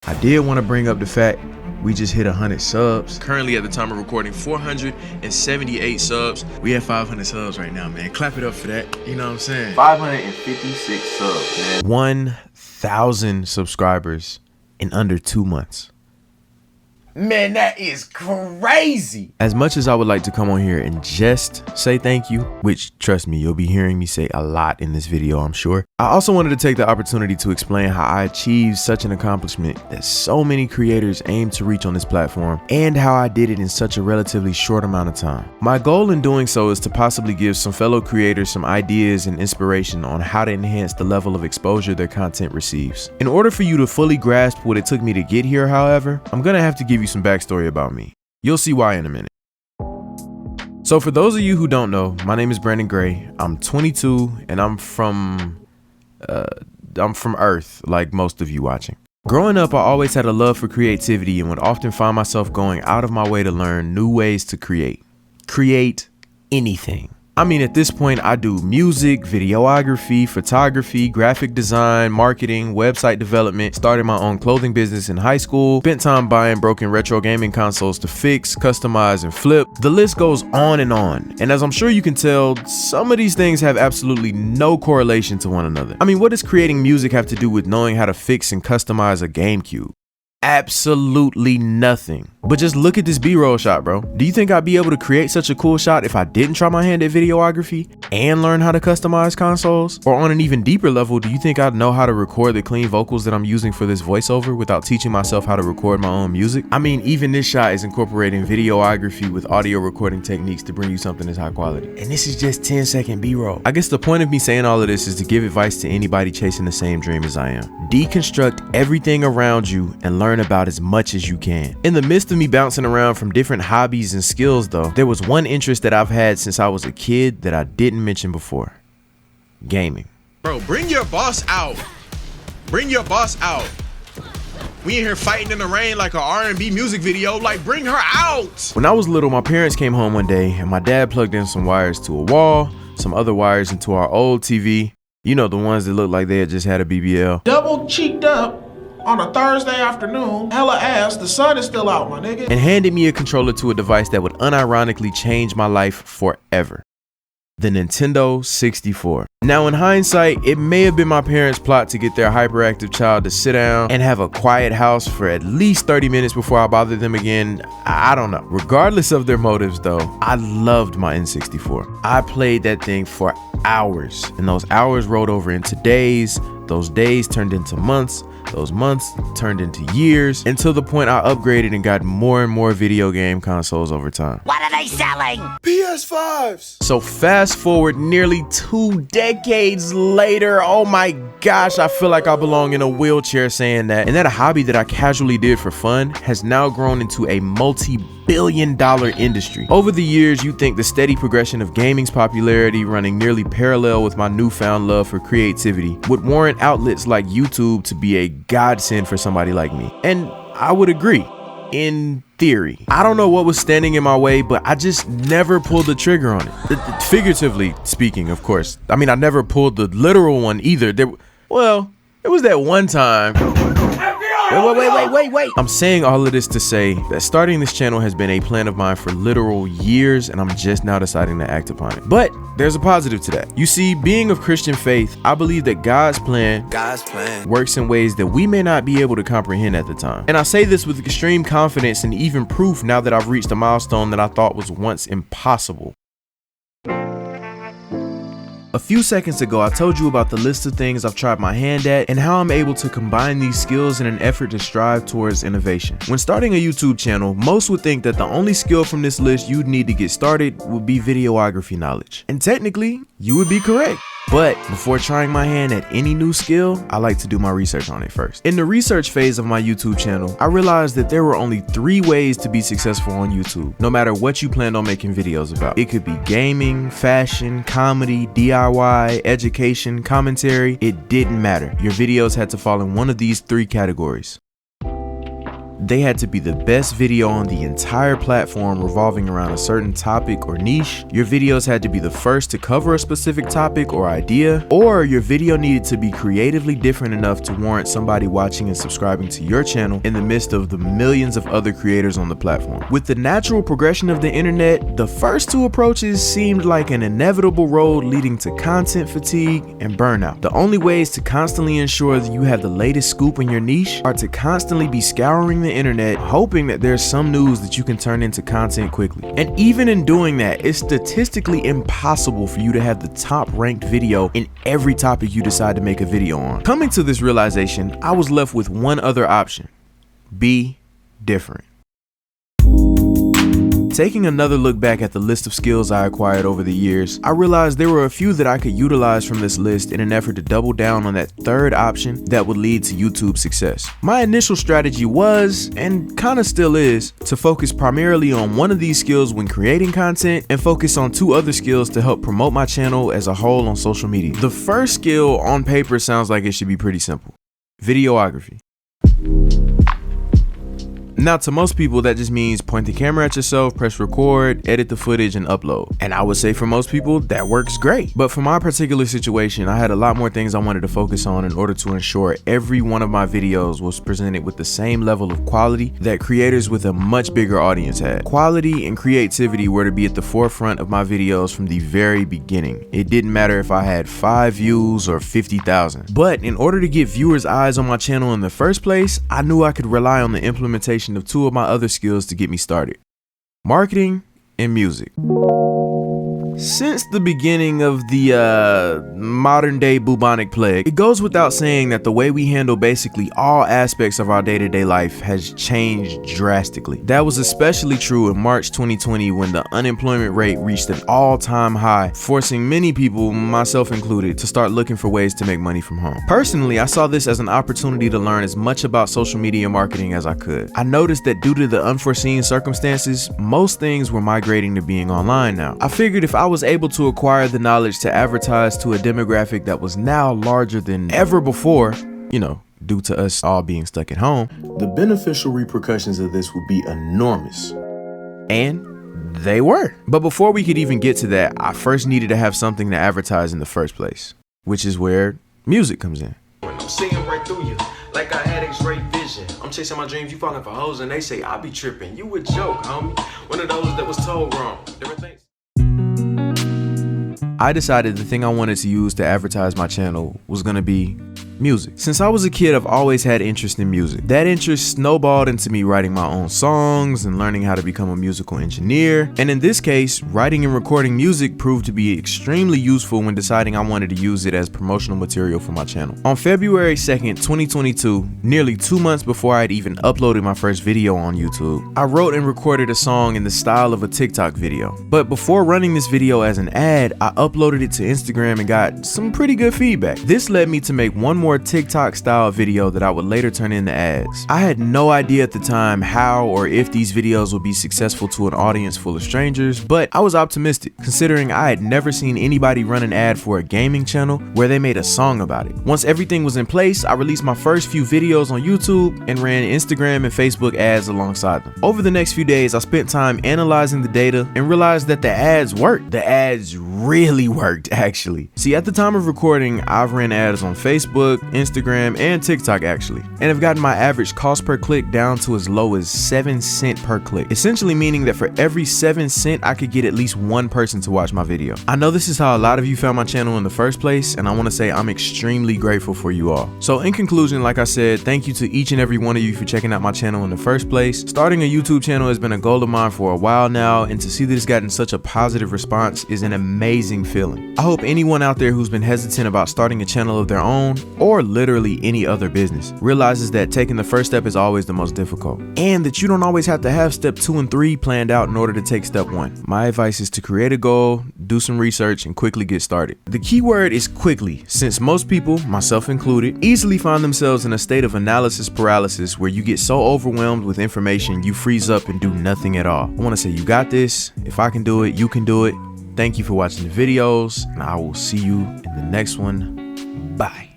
I did want to bring up the fact we just hit 100 subs. Currently at the time of recording, 478 subs. We have 500 subs right now, man. Clap it up for that. You know what I'm saying? 556 subs, man. 1,000 subscribers in under 2 months. Man, that is crazy. As much as I would like to come on here and just say thank you, which trust me, you'll be hearing me say a lot in this video, I'm sure. I also wanted to take the opportunity to explain how I achieved such an accomplishment that so many creators aim to reach on this platform, and how I did it in such a relatively short amount of time. My goal in doing so is to possibly give some fellow creators some ideas and inspiration on how to enhance the level of exposure their content receives. In order for you to fully grasp what it took me to get here, however, I'm gonna have to give you some backstory about me. You'll see why in a minute. So for those of you who don't know, my name is Grayt. I'm 22 and I'm from Earth, like most of you watching. Growing up, I always had a love for creativity and would often find myself going out of my way to learn new ways to create anything. I mean, at this point, I do music, videography, photography, graphic design, marketing, website development, started my own clothing business in high school, spent time buying broken retro gaming consoles to fix, customize, and flip. The list goes on. And as I'm sure you can tell, some of these things have absolutely no correlation to one another. I mean, what does creating music have to do with knowing how to fix and customize a GameCube? Absolutely nothing. But just look at this B-roll shot, bro. Do you think I'd be able to create such a cool shot if I didn't try my hand at videography and learn how to customize consoles? Or on an even deeper level, do you think I'd know how to record the clean vocals that I'm using for this voiceover without teaching myself how to record my own music? I mean, even this shot is incorporating videography with audio recording techniques to bring you something that's high quality. And this is just 10-second B-roll. I guess the point of me saying all of this is to give advice to anybody chasing the same dream as I am. Deconstruct everything around you and learn about as much as you can. In the midst of me bouncing around from different hobbies and skills though, there was one interest that I've had since I was a kid that I didn't mention before. Gaming. Bro, bring your boss out. Bring your boss out. We in here fighting in the rain like a R&B music video. Like, bring her out. When I was little, my parents came home one day and my dad plugged in some wires to a wall, some other wires into our old TV. You know, the ones that look like they had just had a BBL. Double cheeked up on a Thursday afternoon, hella ass, the sun is still out, my nigga. And handed me a controller to a device that would unironically change my life forever. The Nintendo 64. Now in hindsight, it may have been my parents' plot to get their hyperactive child to sit down and have a quiet house for at least 30 minutes before I bothered them again. I don't know. Regardless of their motives though, I loved my N64. I played that thing for hours, and those hours rolled over into days. Those days turned into months. Those months turned into years, until the point I upgraded and got more and more video game consoles over time. What are they selling? PS5s. So fast forward nearly 2 decades later, oh my gosh, I feel like I belong in a wheelchair saying that. And that a hobby that I casually did for fun has now grown into a multi-billion-dollar industry. Over the years, you'd think the steady progression of gaming's popularity, running nearly parallel with my newfound love for creativity, would warrant outlets like YouTube to be a godsend for somebody like me. And I would agree, in theory. I don't know what was standing in my way, but I just never pulled the trigger on it. Figuratively speaking, of course. I mean, I never pulled the literal one either. There was that one time. Wait. I'm saying all of this to say that starting this channel has been a plan of mine for literal years, and I'm just now deciding to act upon it. But there's a positive to that. You see, being of Christian faith, I believe that God's plan works in ways that we may not be able to comprehend at the time. And I say this with extreme confidence and even proof now that I've reached a milestone that I thought was once impossible. A few seconds ago, I told you about the list of things I've tried my hand at and how I'm able to combine these skills in an effort to strive towards innovation. When starting a YouTube channel, most would think that the only skill from this list you'd need to get started would be videography knowledge. And technically, you would be correct. But before trying my hand at any new skill, I like to do my research on it first. In the research phase of my YouTube channel, I realized that there were only 3 ways to be successful on YouTube, no matter what you planned on making videos about. It could be gaming, fashion, comedy, DIY, education, commentary. It didn't matter. Your videos had to fall in one of these 3 categories. They had to be the best video on the entire platform revolving around a certain topic or niche. Your videos had to be the first to cover a specific topic or idea, or your video needed to be creatively different enough to warrant somebody watching and subscribing to your channel in the midst of the millions of other creators on the platform. With the natural progression of the internet, the first two approaches seemed like an inevitable road leading to content fatigue and burnout. The only ways to constantly ensure that you have the latest scoop in your niche are to constantly be scouring the internet, hoping that there's some news that you can turn into content quickly. And even in doing that, it's statistically impossible for you to have the top ranked video in every topic you decide to make a video on. Coming to this realization, I was left with one other option: be different. Taking another look back at the list of skills I acquired over the years, I realized there were a few that I could utilize from this list in an effort to double down on that third option that would lead to YouTube success. My initial strategy was, and kinda still is, to focus primarily on one of these skills when creating content and focus on two other skills to help promote my channel as a whole on social media. The first skill on paper sounds like it should be pretty simple: videography. Now, to most people, that just means point the camera at yourself, press record, edit the footage, and upload. And I would say for most people, that works great. But for my particular situation, I had a lot more things I wanted to focus on in order to ensure every one of my videos was presented with the same level of quality that creators with a much bigger audience had. Quality and creativity were to be at the forefront of my videos from the very beginning. It didn't matter if I had 5 views or 50,000. But in order to get viewers' eyes on my channel in the first place, I knew I could rely on the implementation of two of my other skills to get me started: marketing and music. Since the beginning of the modern day bubonic plague, it goes without saying that the way we handle basically all aspects of our day-to-day life has changed drastically. That was especially true in March 2020 when the unemployment rate reached an all-time high, forcing many people, myself included, to start looking for ways to make money from home. Personally, I saw this as an opportunity to learn as much about social media marketing as I could. I noticed that due to the unforeseen circumstances, most things were migrating to being online now. I figured if I was able to acquire the knowledge to advertise to a demographic that was now larger than ever before, you know, due to us all being stuck at home, the beneficial repercussions of this would be enormous. And they were. But before we could even get to that, I first needed to have something to advertise in the first place, which is where music comes in. I'm seeing right through you, like I had X-ray vision. I'm chasing my dreams, you falling for hoes, and they say I be tripping. You a joke, homie. One of those that was told wrong. Different things. I decided the thing I wanted to use to advertise my channel was gonna be music. Since I was a kid, I've always had interest in music. That interest snowballed into me writing my own songs and learning how to become a musical engineer. And in this case, writing and recording music proved to be extremely useful when deciding I wanted to use it as promotional material for my channel. On February 2nd, 2022, nearly 2 months before I had even uploaded my first video on YouTube, I wrote and recorded a song in the style of a TikTok video. But before running this video as an ad, I uploaded it to Instagram and got some pretty good feedback. This led me to make one more TikTok style video that I would later turn into ads. I had no idea at the time how or if these videos would be successful to an audience full of strangers, but I was optimistic considering I had never seen anybody run an ad for a gaming channel where they made a song about it. Once everything was in place, I released my first few videos on YouTube and ran Instagram and Facebook ads alongside them. Over the next few days, I spent time analyzing the data and realized that the ads worked. The ads really worked, actually. See, at the time of recording, I've ran ads on Facebook, Instagram, and TikTok actually, and have gotten my average cost per click down to as low as 7 cents per click, essentially meaning that for every 7 cents I could get at least one person to watch my video. I know this is how a lot of you found my channel in the first place, and I want to say I'm extremely grateful for you all. So in conclusion, like I said, thank you to each and every one of you for checking out my channel in the first place. Starting a YouTube channel has been a goal of mine for a while now, and to see that it's gotten such a positive response is an amazing feeling. I hope anyone out there who's been hesitant about starting a channel of their own, or literally any other business, realizes that taking the first step is always the most difficult, and that you don't always have to have step 2 and 3 planned out in order to take step 1. My advice is to create a goal, do some research, and quickly get started. The key word is quickly, since most people, myself included, easily find themselves in a state of analysis paralysis where you get so overwhelmed with information you freeze up and do nothing at all. I want to say you got this. If I can do it, you can do it. Thank you for watching the videos, and I will see you in the next one. Bye.